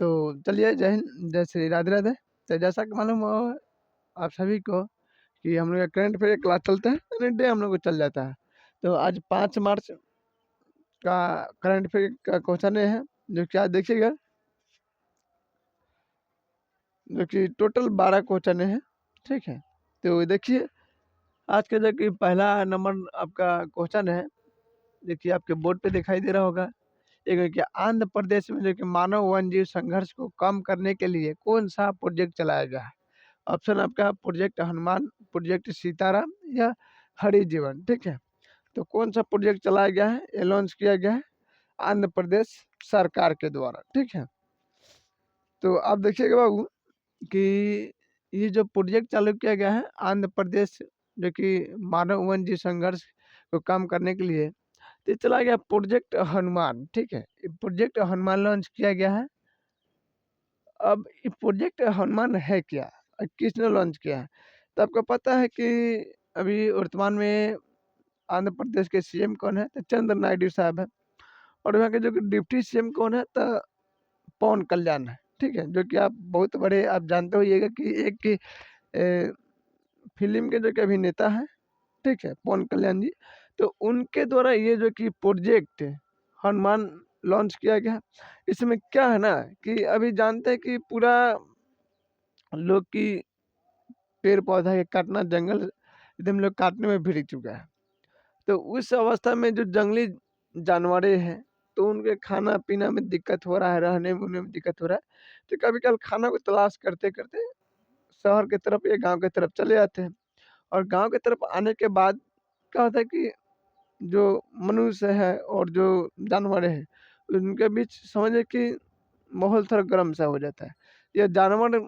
तो चलिए जय हिंद, जय श्री राधे राधे। तो जैसा कि मालूम हो आप सभी को कि हम लोग का करंट अफेयर क्लास चलता है, करंट डे हम लोग को चल जाता है। तो आज 5 मार्च का करंट अफेयर का क्वेश्चन है, जो कि आज देखिएगा, जो कि टोटल 12 क्वेश्चन है। ठीक है, तो देखिए आज का जो कि पहला नंबर आपका क्वेश्चन है, देखिए आपके बोर्ड पे दिखाई दे रहा होगा। एक है कि आंध्र प्रदेश में जो कि मानव वन्यजीव संघर्ष को कम करने के लिए कौन सा प्रोजेक्ट चलाया गया है। ऑप्शन आपका प्रोजेक्ट हनुमान, प्रोजेक्ट सीताराम या हरि जीवन। ठीक है, तो कौन सा प्रोजेक्ट चलाया गया है, ये लॉन्च किया गया है आंध्र प्रदेश सरकार के द्वारा। ठीक है, तो आप देखिएगा बाबू कि ये जो प्रोजेक्ट चालू किया गया है आंध्र प्रदेश, जो कि मानव वन्यजीव संघर्ष को कम करने के लिए, तो ये चला गया प्रोजेक्ट हनुमान। ठीक है, ये प्रोजेक्ट हनुमान लॉन्च किया गया है। अब ये प्रोजेक्ट हनुमान है क्या और किसने लॉन्च किया है, तो आपको पता है कि अभी वर्तमान में आंध्र प्रदेश के सीएम कौन है, तो चंद्र नायडू साहब है। और वहाँ के जो कि डिप्टी सीएम कौन है, तो पवन कल्याण है। ठीक है, जो कि आप बहुत बड़े आप जानते होइएगा कि एक फिल्म के जो कि अभिनेता है। ठीक है, पवन कल्याण जी, तो उनके द्वारा ये जो कि प्रोजेक्ट हनुमान लॉन्च किया गया। इसमें क्या है ना कि अभी जानते हैं कि पूरा लोग की पेड़ पौधा के काटना, जंगल एकदम लोग काटने में भिड़ चुका है। तो उस अवस्था में जो जंगली जानवरें हैं, तो उनके खाना पीना में दिक्कत हो रहा है, रहने में दिक्कत हो रहा है। तो कभी कभी खाना को तलाश करते करते शहर की तरफ या गांव की तरफ चले जाते हैं। और गांव की तरफ आने के बाद क्या होता है कि जो मनुष्य है और जो जानवर है, उनके बीच समझे कि माहौल थोड़ा गर्म सा हो जाता है। यह जानवर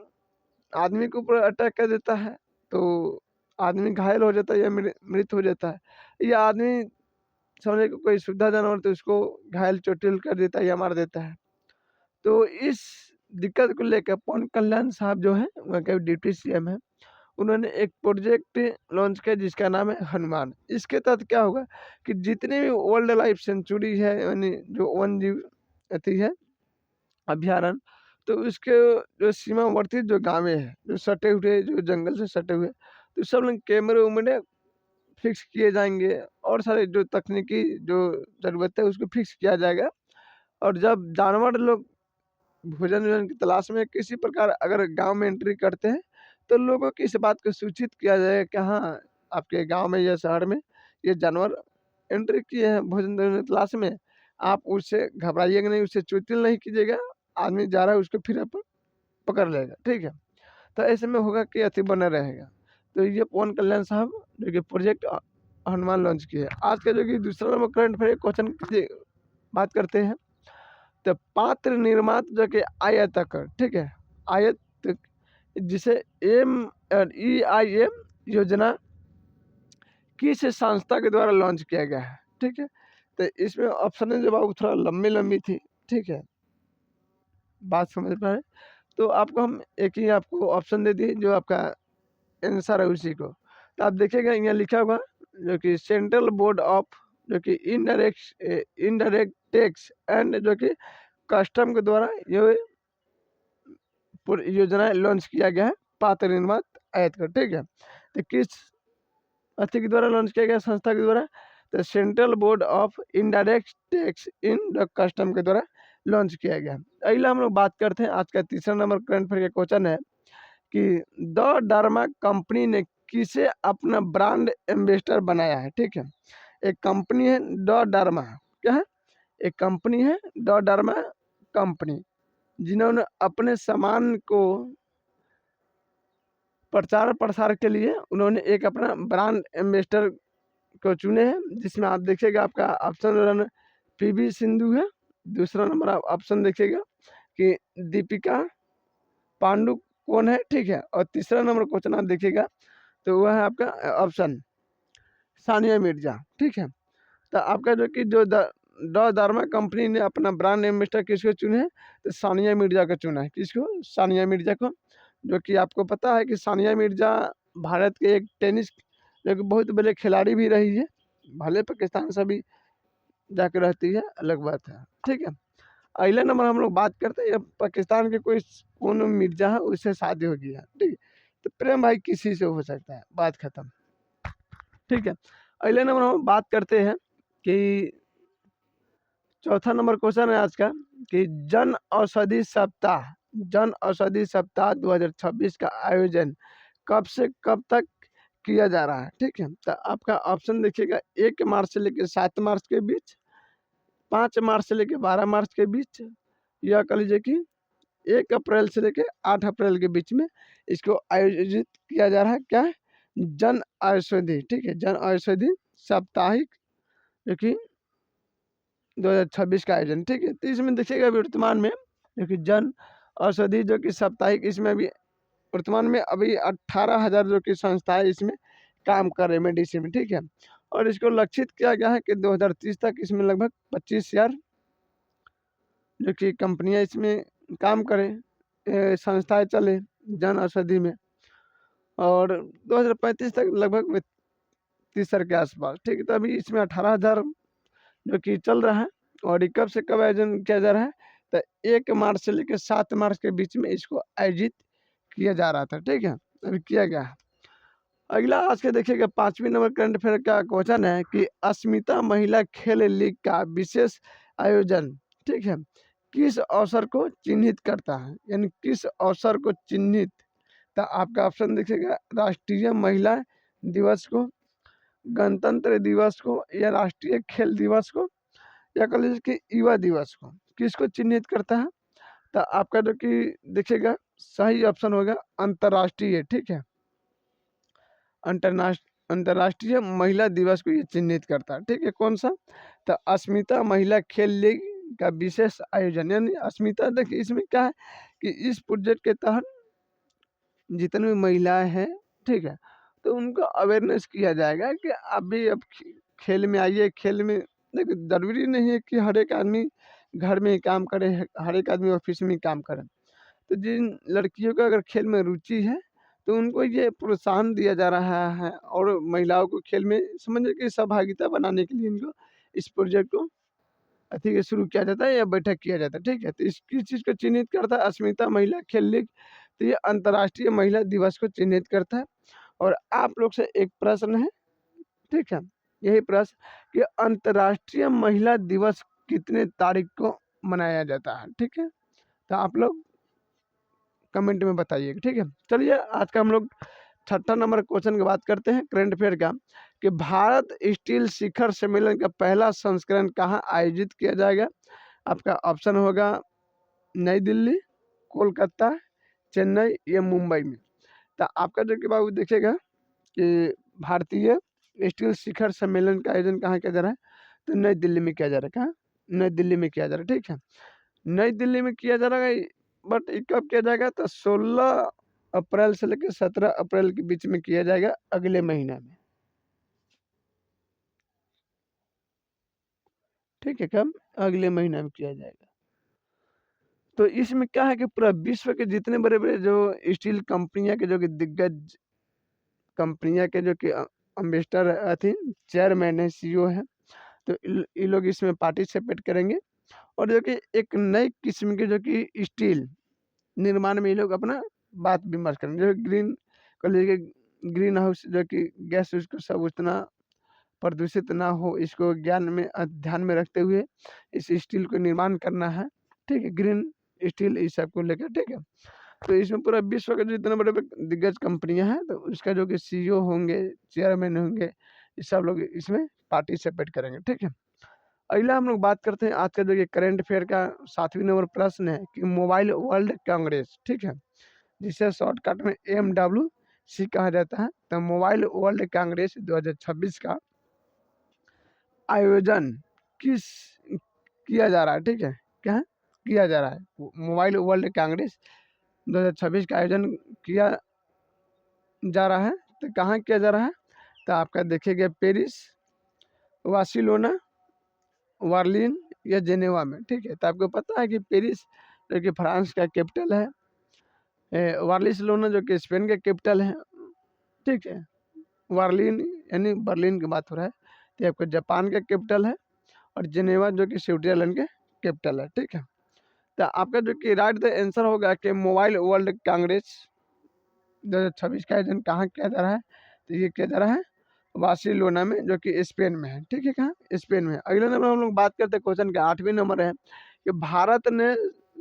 आदमी के ऊपर अटैक कर देता है, तो आदमी घायल हो जाता है या मृत हो जाता है। या आदमी समझे कि कोई सुविधा जानवर, तो उसको घायल चोटिल कर देता है या मार देता है। तो इस दिक्कत को लेकर पवन कल्याण साहब जो है वहाँ के डिप्टी सीएम है, उन्होंने एक प्रोजेक्ट लॉन्च किया जिसका नाम है हनुमान। इसके तहत क्या होगा कि जितने भी वाइल्ड लाइफ सेंचुरी है, यानी जो वन जीव अति है अभ्यारण्य, तो उसके जो सीमावर्ती जो गाँवें हैं, जो सटे हुए, जो जंगल से सटे हुए, तो सब लोग कैमरे उमरे फिक्स किए जाएंगे और सारे जो तकनीकी जो ज़रूरत है उसको फिक्स किया जाएगा। और जब जानवर लोग भोजन वोजन की तलाश में किसी प्रकार अगर गांव में एंट्री करते हैं, तो लोगों को इस बात को सूचित किया जाएगा कि हाँ, आपके गांव में या शहर में ये जानवर एंट्री किए हैं भोजन वोजन की तलाश में। आप उससे घबराइएगा नहीं, उससे चुतिल नहीं कीजिएगा। आदमी जा रहा है उसको फिर अपन पकड़ लेगा। ठीक है, तो ऐसे में होगा कि अति बना रहेगा। तो ये पवन कल्याण साहब जो कि प्रोजेक्ट हनुमान लॉन्च किए। आज का जो कि दूसरा नंबर करंट अफेयर क्वेश्चन की बात करते हैं, तो पात्र निर्मात जो कि आयताकार, ठीक है, आयत, जिसे EIM योजना किस संस्था के द्वारा लॉन्च किया गया है। ठीक है, तो इसमें ऑप्शन है जब आप थोड़ा लंबी लंबी थी। ठीक है, बात समझ पा रहे, तो आपको हम एक ही आपको ऑप्शन दे दिए, जो आपका आंसर है उसी को। तो आप देखिएगा यहाँ लिखा होगा जो कि सेंट्रल बोर्ड ऑफ जो कि इनडायरेक्ट टैक्स एंड जो कि कस्टम के द्वारा ये योजना लॉन्च किया गया है, पात्र निर्मात आयकर। ठीक है, तो किस अथी के द्वारा लॉन्च किया गया, संस्था के द्वारा, तो central board of indirect tax in the custom के द्वारा लॉन्च किया गया। अगला हम लोग बात करते हैं, आज का तीसरा नंबर करंट अफेयर का क्वेश्चन है कि द डर्मा कंपनी ने किसे अपना ब्रांड एम्बेसडर बनाया है। ठीक है, एक कंपनी है द डर्मा, क्या है, एक कंपनी है द डर्मा कंपनी, जिन्होंने अपने सामान को प्रचार प्रसार के लिए उन्होंने एक अपना ब्रांड एम्बेसडर को चुने हैं, जिसमें आप देखिएगा आपका ऑप्शन PV सिंधु है। दूसरा नंबर आप ऑप्शन देखिएगा कि दीपिका पांडु कौन है। ठीक है, और तीसरा नंबर क्वेश्चन आप देखिएगा तो वह है आपका ऑप्शन सानिया मिर्जा। ठीक है, तो आपका जो कि जो द डर्मा कंपनी ने अपना ब्रांड एम्बेसडर किसको चुने हैं, तो सानिया मिर्जा को चुना है। किसको, सानिया मिर्जा को, जो कि आपको पता है कि सानिया मिर्जा भारत के एक टेनिस जो कि बहुत बड़े खिलाड़ी भी रही है, भले पाकिस्तान से भी जाकर रहती है, अलग बात है। ठीक है, अगला नंबर हम लोग बात करते हैं, पाकिस्तान के कोई कौन मिर्जा है उससे शादी हो गया, ठीक है, तो प्रेम भाई किसी से हो सकता है, बात खत्म, ठीक है। अगले नंबर हम बात करते हैं कि चौथा नंबर क्वेश्चन है आज का कि जन औषधि सप्ताह 2026 का आयोजन कब से कब तक किया जा रहा है, ठीक है। तो आपका ऑप्शन देखिएगा 1 मार्च से लेकर 7 मार्च के बीच, 5 मार्च से लेकर 12 मार्च के बीच, या कह लीजिए कि 1 अप्रैल से लेकर 8 अप्रैल के बीच में इसको आयोजित किया जा रहा है। क्या है? जन औषधि, ठीक है, जन औषधि साप्ताहिक जो कि 2026 का आयोजन, ठीक है। तो इसमें देखिएगा वर्तमान में जो कि जन औषधि जो कि साप्ताहिक, इसमें अभी वर्तमान में अभी 18,000 जो कि संस्थाएं इसमें काम कर रहे हैं मेडिसिन में, ठीक है। और इसको लक्षित किया गया है कि 2030 तक इसमें लगभग 25,000 जो कि कंपनियां इसमें काम करें, संस्थाएं चले जन औषधि में, और 2035 तक लगभग 30,000 के आसपास, ठीक है। तो अभी इसमें 18,000 जो कि चल रहा है, और ये कब से कब आयोजन किया जा रहा है, तो 1 मार्च से लेकर 7 मार्च के बीच में इसको आयोजित किया जा रहा था, ठीक है, अभी किया गया है। अगला आज के देखिएगा 5वीं नंबर करंट अफेयर का क्वेश्चन है कि अस्मिता महिला खेल लीग का विशेष आयोजन, ठीक है, किस अवसर को चिन्हित करता है, यानी किस अवसर को चिन्हित। तो आपका ऑप्शन देखिएगा राष्ट्रीय महिला दिवस को, गणतंत्र दिवस को, या राष्ट्रीय खेल दिवस को, या कह लीजिए कि युवा दिवस को, किसको चिन्हित करता है। तो आपका जो कि देखिएगा सही ऑप्शन होगा अंतर्राष्ट्रीय, ठीक है, अंतर्राष्ट्रीय महिला दिवस को ये चिन्हित करता है, ठीक है। कौन सा? तो अस्मिता महिला खेल लीग का विशेष आयोजन, यानी अस्मिता, देखिए इसमें क्या है कि इस प्रोजेक्ट के तहत जितने भी महिलाएं हैं, ठीक है, तो उनको अवेयरनेस किया जाएगा कि आप भी अब खेल में आइए। खेल में देखिए जरूरी नहीं है कि हर एक आदमी घर में ही काम करे, हर एक आदमी ऑफिस में ही काम करे। तो जिन लड़कियों का अगर खेल में रुचि है तो उनको ये प्रोत्साहन दिया जा रहा है, और महिलाओं को खेल में समझिए कि सहभागिता बनाने के लिए इनको इस प्रोजेक्ट को अथी शुरू किया जाता है या बैठक किया जाता है, ठीक है। तो इसकी चीज़ को चिन्हित करता है अस्मिता महिला खेल लीग, तो ये अंतर्राष्ट्रीय महिला दिवस को चिन्हित करता है। और आप लोग से एक प्रश्न है, ठीक है, यही प्रश्न कि अंतर्राष्ट्रीय महिला दिवस कितने तारीख को मनाया जाता है, ठीक है, तो आप लोग कमेंट में बताइएगा, ठीक है। चलिए आज का हम लोग छठा नंबर क्वेश्चन की बात करते हैं करंट अफेयर का कि भारत स्टील शिखर सम्मेलन का पहला संस्करण कहाँ आयोजित किया जाएगा। आपका ऑप्शन होगा नई दिल्ली, कोलकाता, चेन्नई या मुंबई में। तो आपका जो कि बाबू देखेगा कि भारतीय स्टील शिखर सम्मेलन का आयोजन कहाँ किया जा रहा है, तो नई दिल्ली में किया जा रहा है। कहाँ? नई दिल्ली में किया जा रहा है, ठीक है, नई दिल्ली में किया जा रहा है। बट ये कब किया जाएगा, तो 16 अप्रैल से लेकर 17 अप्रैल के बीच में किया जाएगा, अगले महीना में, ठीक है, कब? अगले महीना में किया जाएगा। तो इसमें क्या है कि पूरा विश्व के जितने बड़े बड़े जो स्टील कंपनियां के जो कि दिग्गज कंपनियां के जो कि अम्बेसडर थी, चेयरमैन है, सीईओ है, तो ये लोग इसमें पार्टिसिपेट करेंगे। और जो कि एक नई किस्म के जो कि स्टील निर्माण में ये लोग अपना बात विमर्श करेंगे, जो ग्रीन को लेके ग्रीन हाउस जो कि गैस उसको सब उतना प्रदूषित ना हो, इसको ज्ञान में ध्यान में रखते हुए इस स्टील को निर्माण करना है, ठीक है, ग्रीन स्टील इस सब को लेकर, ठीक है। तो इसमें पूरा विश्व के जितने बड़े बड़े दिग्गज कंपनियां हैं, तो उसका जो कि सीईओ होंगे, चेयरमैन होंगे, ये सब लोग इसमें पार्टिसिपेट करेंगे, ठीक है। अगला हम लोग बात करते हैं आज का जो ये करंट अफेयर का 7वीं नंबर प्रश्न है कि मोबाइल वर्ल्ड कांग्रेस, ठीक है, जिसे शॉर्टकट में MWC कहा जाता है। तो मोबाइल वर्ल्ड कांग्रेस 2026 का आयोजन किस किया जा रहा है, ठीक है, क्या है? किया जा रहा है मोबाइल वर्ल्ड कांग्रेस 2026 का आयोजन किया जा रहा है। तो कहाँ किया जा रहा है, तो आपका देखिएगा पेरिस, वार्सिलोना, बर्लिन या जेनेवा में, ठीक है। तो आपको पता है कि पेरिस जो कि फ्रांस का कैपिटल है, वार्लिसलोना जो कि स्पेन का कैपिटल है, ठीक है, बर्लिन यानी बर्लिन की बात हो रहा है, तो आपका जापान का कैपिटल है, और जेनेवा जो कि स्विट्जरलैंड के कैपिटल है, ठीक है। तो आपका जो कि राइट द आंसर होगा कि मोबाइल वर्ल्ड कांग्रेस 2026 का आयोजन कहाँ किया जा रहा है? तो ये किया जा रहा है बार्सिलोना में, जो कि स्पेन में है। ठीक है, कहाँ? स्पेन में। अगले नंबर हम लोग बात करते हैं क्वेश्चन के 8वें नंबर है कि भारत ने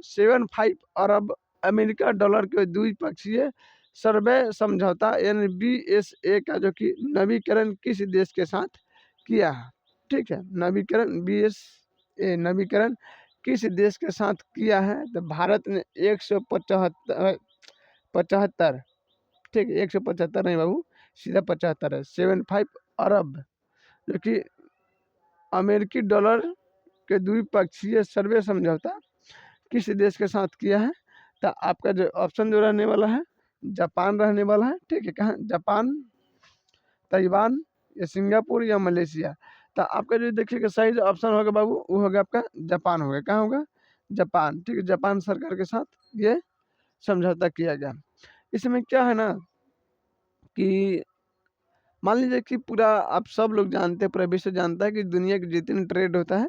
75 अरब अमेरिका डॉलर के द्विपक्षीय सर्वे समझौता यानी BSA का जो कि नवीकरण किस देश के साथ किया है? ठीक है, नवीकरण BSA नवीकरण किस देश के साथ किया है? तो भारत ने 175 ठीक है, 175 नहीं बाबू, सीधा 75 है। 75 अरब जो कि अमेरिकी डॉलर के द्विपक्षीय सर्वे समझौता किस देश के साथ किया है? तो आपका जो ऑप्शन जो रहने वाला है जापान रहने वाला है। ठीक है, कहाँ? जापान, ताइवान या सिंगापुर या मलेशिया। तो आपका जो देखिएगा सही जो ऑप्शन होगा बाबू वो होगा आपका जापान होगा। कहाँ होगा? जापान। ठीक है, जापान सरकार के साथ ये समझौता किया गया। इसमें क्या है ना कि मान लीजिए कि पूरा आप सब लोग जानते हैं, पूरा विश्व जानता है कि दुनिया के जितने ट्रेड होता है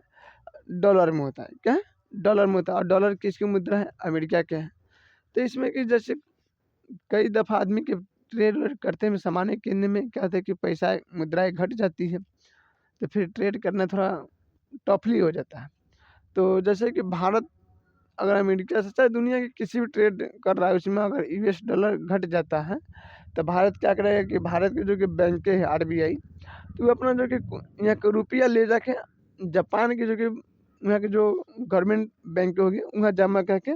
डॉलर में होता है। क्या है? डॉलर में होता है। और डॉलर किसकी मुद्रा है? अमेरिका के है। तो इसमें कि जैसे कई दफ़ा आदमी के ट्रेड वेड करते में सामान्य किनने में क्या होता है कि पैसा मुद्राएं घट जाती है, तो फिर ट्रेड करना थोड़ा टफली हो जाता है। तो जैसे कि भारत अगर अमेरिका से चाहे दुनिया के किसी भी ट्रेड कर रहा है उसमें अगर US डॉलर घट जाता है तो भारत क्या करेगा कि भारत के जो कि बैंक है RBI, तो वो अपना जो कि यहाँ का रुपया ले जाके जापान की जो कि यहाँ के जो गवर्नमेंट बैंक होगी वहाँ जमा करके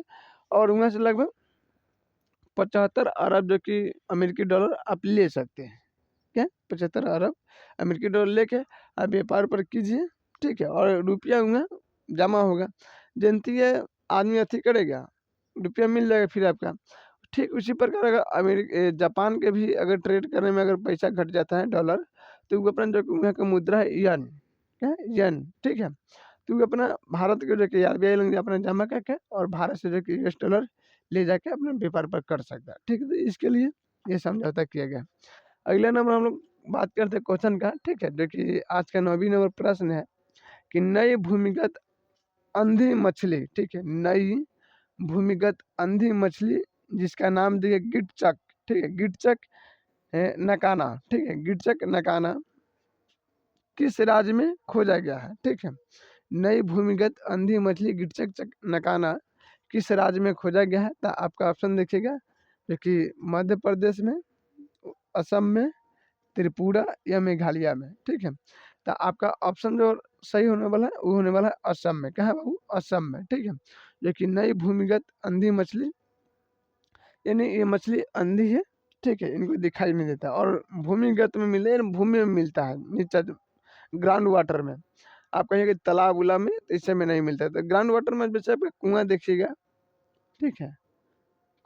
और वहाँ से लगभग 75 अरब जो कि अमेरिकी डॉलर आप ले सकते हैं। क्या? 75 अरब अमेरिकी डॉलर लेके आप व्यापार पर कीजिए। ठीक है, और रुपया वहाँ जमा होगा। जनती है आदमी अथी करेगा, रुपया मिल जाएगा फिर आपका। ठीक उसी प्रकार अगर जापान के भी अगर ट्रेड करने में अगर पैसा घट जाता है डॉलर, तो वो अपना जो वहाँ का मुद्रा है यन। क्या है? यन। ठीक है, तो वो अपना भारत के जो कि RBI लग अपना जमा करके और भारत से जो कि US डॉलर ले जाके अपने व्यापार पर कर सकता है। ठीक है, तो इसके लिए ये समझौता किया गया। अगले नंबर हम लोग बात करते हैं क्वेश्चन का। ठीक है, जो कि आज का 9वीं नंबर प्रश्न है कि नई भूमिगत अंधी मछली, ठीक है, नई भूमिगत अंधी मछली जिसका नाम दिए गिटचक। ठीक है, गिटचक नकाना। ठीक है, गिटचक नकाना किस राज्य में खोजा गया है? ठीक है, नई भूमिगत अंधी मछली गिटचक नकाना किस राज्य में खोजा गया है? तो आपका ऑप्शन देखिएगा जो कि मध्य प्रदेश में, असम में, त्रिपुरा या मेघालय में। ठीक है, तो आपका ऑप्शन जो सही होने वाला है वो होने वाला है असम में। कहाँ बाबू? असम में। ठीक है, जो कि नई भूमिगत अंधी मछली यानी ये मछली अंधी है। ठीक है, इनको दिखाई नहीं देता और भूमिगत में मिले भूमि में मिलता है, नीचे ग्राउंड वाटर में। आप कहिए कि तालाब उला में तो इससे में नहीं मिलता है। तो ग्राउंड वाटर में जैसे आप कुआं देखिएगा। ठीक है,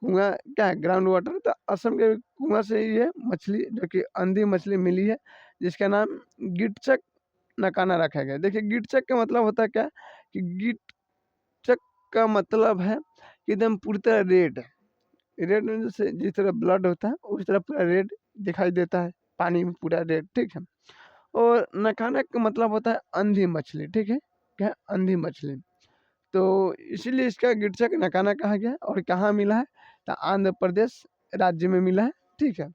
कुआं क्या है? Ground water. तो असम के कुआं से ही ये मछली जो कि अंधी मछली मिली है जिसका नाम गिटचक नकाना रखा गया। देखिए गिटचक का मतलब होता है क्या कि गिटचक का मतलब है कि एकदम पूरी तरह रेड। रेड में जैसे जिस तरह ब्लड होता है उस तरह पूरा रेड दिखाई देता है, पानी में पूरा रेड। ठीक है, और नकाना का मतलब होता है अंधी मछली। ठीक है, क्या? अंधी मछली। तो इसीलिए इसका गिटचक नकाना कहा गया है। और कहाँ मिला है? तो आंध्र प्रदेश राज्य में मिला है। ठीक है,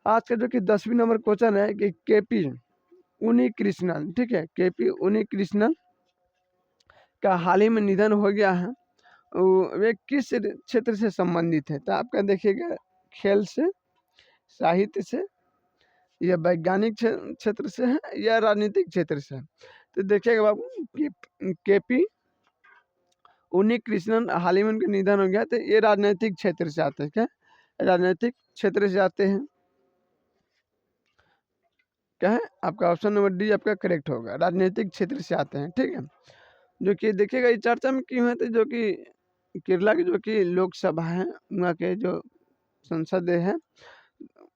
आज का जो कि 10वीं नंबर क्वेश्चन है कि KP उन्नीकृष्णन। ठीक है, KP उन्नीकृष्णन का हाल ही में निधन हो गया है। वे किस क्षेत्र से संबंधित है? तो आपका देखिएगा खेल से, साहित्य से, या वैज्ञानिक क्षेत्र से है या राजनीतिक क्षेत्र से है। तो देखिएगा बाबू KP उन्नीकृष्णन हाल ही में उनका निधन हो गया। तो ये राजनीतिक क्षेत्र से आते हैं। क्या? राजनीतिक क्षेत्र से आते हैं। क्या है? आपका ऑप्शन नंबर डी आपका करेक्ट होगा, राजनीतिक क्षेत्र से आते हैं। ठीक है, जो कि देखिएगा ये चर्चा में क्यों है तो जो कि केरला की जो कि लोकसभा है वहाँ के जो संसद है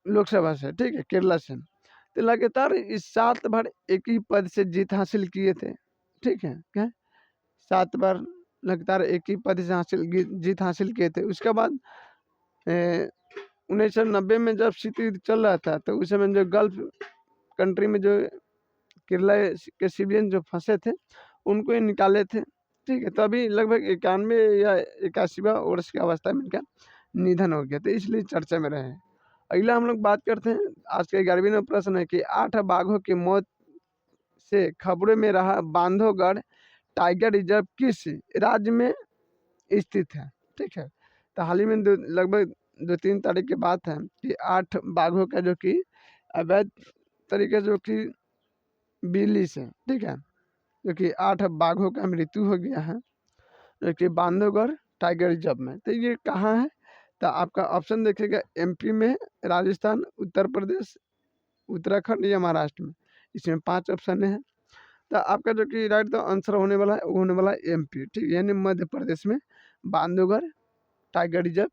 लोकसभा से। ठीक है, केरला से। तो लगातार इस 7 बार एक ही पद से जीत हासिल किए थे। ठीक है, क्या? 7 बार लगातार एक ही पद से जीत हासिल किए थे। उसके बाद 1990 में जब स्थिति चल रहा था तो उस समय जो गल्फ कंट्री में जो केरला के सिविलियन जो फंसे थे उनको ही निकाले थे। ठीक है, तो अभी लगभग 91 या 81वां वर्ष की अवस्था में इनका निधन हो गया, तो इसलिए चर्चा में रहे हैं। अगला हम लोग बात करते हैं, आज का 11वां प्रश्न है कि 8 बाघों की मौत से खबरों में रहा बांधवगढ़ टाइगर रिजर्व किस राज्य में स्थित है? ठीक है, तो हाल ही में लगभग 2-3 तारीख की बात है कि 8 बाघों का जो कि अवैध तरीके से जो कि बिल्ली से, ठीक है, जो कि 8 बाघों का मृत्यु हो गया है जो कि बांधवगढ़ टाइगर रिजर्व में। तो ये कहाँ है? तो आपका ऑप्शन देखिएगा, एमपी में, राजस्थान, उत्तर प्रदेश, उत्तराखंड या महाराष्ट्र में। इसमें 5 ऑप्शन है। तो आपका जो कि राइट द आंसर होने वाला है वो होने वाला है एमपी, ठीक है, यानी मध्य प्रदेश में बांधवगढ़ टाइगर रिजर्व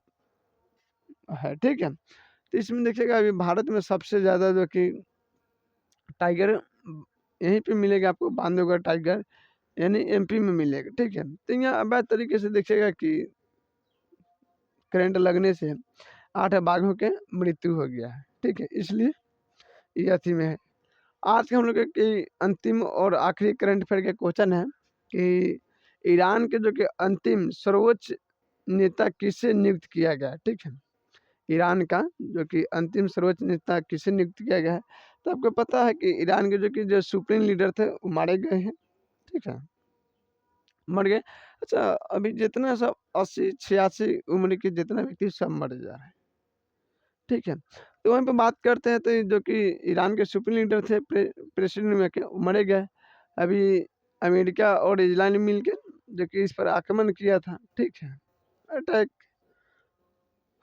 है, ठीक है। तो इसमें देखिएगा अभी भारत में सबसे ज़्यादा जो कि टाइगर यहीं पे मिलेगा आपको, बांधवगढ़ टाइगर यानी एमपी में मिलेगा, ठीक है। तो यहाँ अवैध तरीके से देखिएगा कि करंट लगने से 8 बाघों के मृत्यु हो गया है, ठीक है, इसलिए ये अथी में है। आज के हम लोग के अंतिम और आखिरी करंट अफेयर के क्वेश्चन है कि ईरान के जो कि अंतिम सर्वोच्च नेता किसे नियुक्त किया गया है, ठीक है। ईरान का जो कि अंतिम सर्वोच्च नेता किसे नियुक्त किया गया है? तो आपको पता है कि ईरान के जो सुप्रीम लीडर थे वो मारे गए हैं, ठीक है, मर गए। अच्छा, अभी जितना सब 80-86 उम्र के जितना व्यक्ति सब मर जा रहे हैं, ठीक है। तो वहीं पे बात करते हैं, तो ये जो कि ईरान के सुप्रीम लीडर थे प्रेसिडेंट में के, वो मरे गए। अभी अमेरिका और इजराइल मिल के जो कि इस पर आक्रमण किया था, ठीक है, अटैक।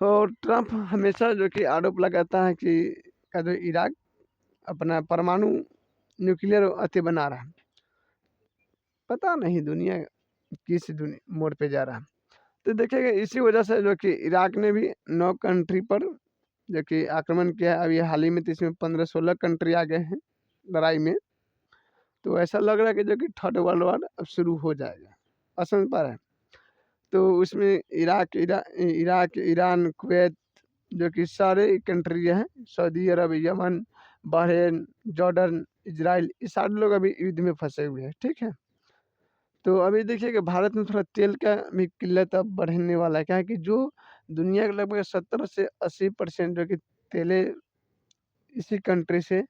और ट्रंप हमेशा जो कि आरोप लगाता है कि का जो इराक अपना परमाणु न्यूक्लियर अति बना रहा है। पता नहीं दुनिया किस मोड़ पे जा रहा है। तो देखिएगा इसी वजह से जो कि इराक ने भी 9 कंट्री पर जो कि आक्रमण किया है। अभी हाल ही में तो इसमें 15-16 कंट्री आ गए हैं लड़ाई में। तो ऐसा लग रहा है कि जो कि थर्ड वर्ल्ड वार अब शुरू हो जाएगा, असम पर है। तो उसमें इराक, ईरान, कुवैत जो कि सारे कंट्री हैं, सऊदी अरब, यमन, बहरीन, जॉर्डन, इजराइल, ये सारे लोग अभी युद्ध में फंसे हुए हैं, ठीक है। तो अभी देखिए कि भारत में थोड़ा तेल का भी किल्लत अब बढ़ने वाला है। क्या है कि जो दुनिया के लगभग 70 से 80% जो कि तेलें इसी कंट्री से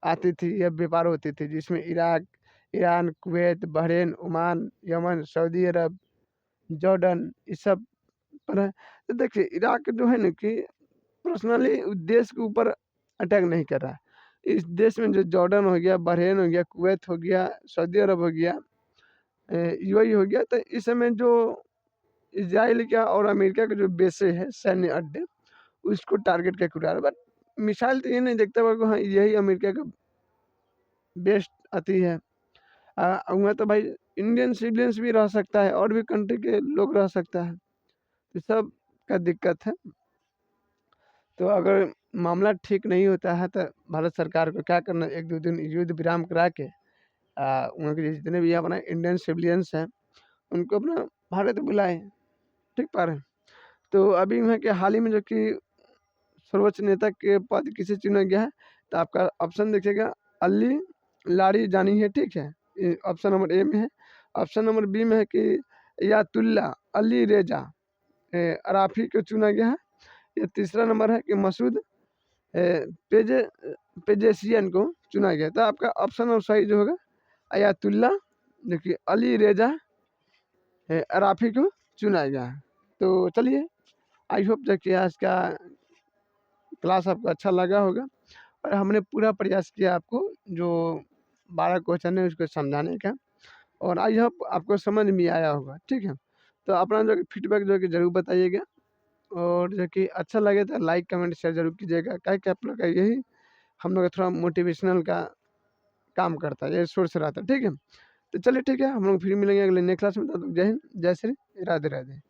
आती थी या व्यापार होती थी, जिसमें Iraq, Iran, Kuwait, Bahrain, Oman, Yemen, Saudi Arabia, Jordan, ये सब पर है। तो देखिए इराक जो है ना कि पर्सनली उस देश के ऊपर अटैक नहीं कर रहा है। इस देश में जो जॉर्डन हो गया, बहरीन हो गया, कुवैत हो गया, सऊदी अरब हो गया, यूएई हो गया, तो इस समय जो इजराइल का और अमेरिका के जो बेसे है सैन्य अड्डे, उसको टारगेट करके उड़ा रहा है। बट मिसाइल तो ये नहीं देखता होगा कि हाँ यही अमेरिका का बेस्ट आती है। वहाँ तो भाई इंडियन सिविलियंस भी रह सकता है और भी कंट्री के लोग रह सकता है, तो सब का दिक्कत है। तो अगर मामला ठीक नहीं होता है तो भारत सरकार को क्या करना, 1-2 दिन युद्ध विराम करा के वहाँ के जितने भी अपना इंडियन सिविलियंस हैं उनको अपना भारत बुलाए, ठीक पा रहे हैं। तो अभी वहाँ के हाल ही में जो कि सर्वोच्च नेता के पद किसे चुना गया है, तो आपका ऑप्शन देखिएगा अली लारी जानी है, ठीक है, ये ऑप्शन नंबर ए में है। ऑप्शन नंबर बी में है कि यातुल्ला अली रेजा अराफी को चुना गया है। ये तीसरा नंबर है कि मसूद पेजे पेजेशियन को चुना गया। तो आपका ऑप्शन नंबर सही जो होगा अयातुल्ला देखिए अली रेजा अराफी को चुना गया है। तो चलिए, आई होप जो कि आज का क्लास आपको अच्छा लगा होगा और हमने पूरा प्रयास किया आपको जो 12 क्वेश्चन है उसको समझाने का, और आई होप आपको समझ में आया होगा, ठीक है। तो अपना जो फीडबैक जो कि ज़रूर बताइएगा, और जो कि अच्छा लगे तो लाइक कमेंट शेयर जरूर कीजिएगा। क्या क्या आप लोग का यही हम लोग का थोड़ा मोटिवेशनल का काम करता है, ये सोर्स रहता है, ठीक है। तो चलिए ठीक है, हम लोग फिर मिलेंगे अगले नेक्स्ट क्लास में। तब तक जय हिंद, जय श्री राधे राधे।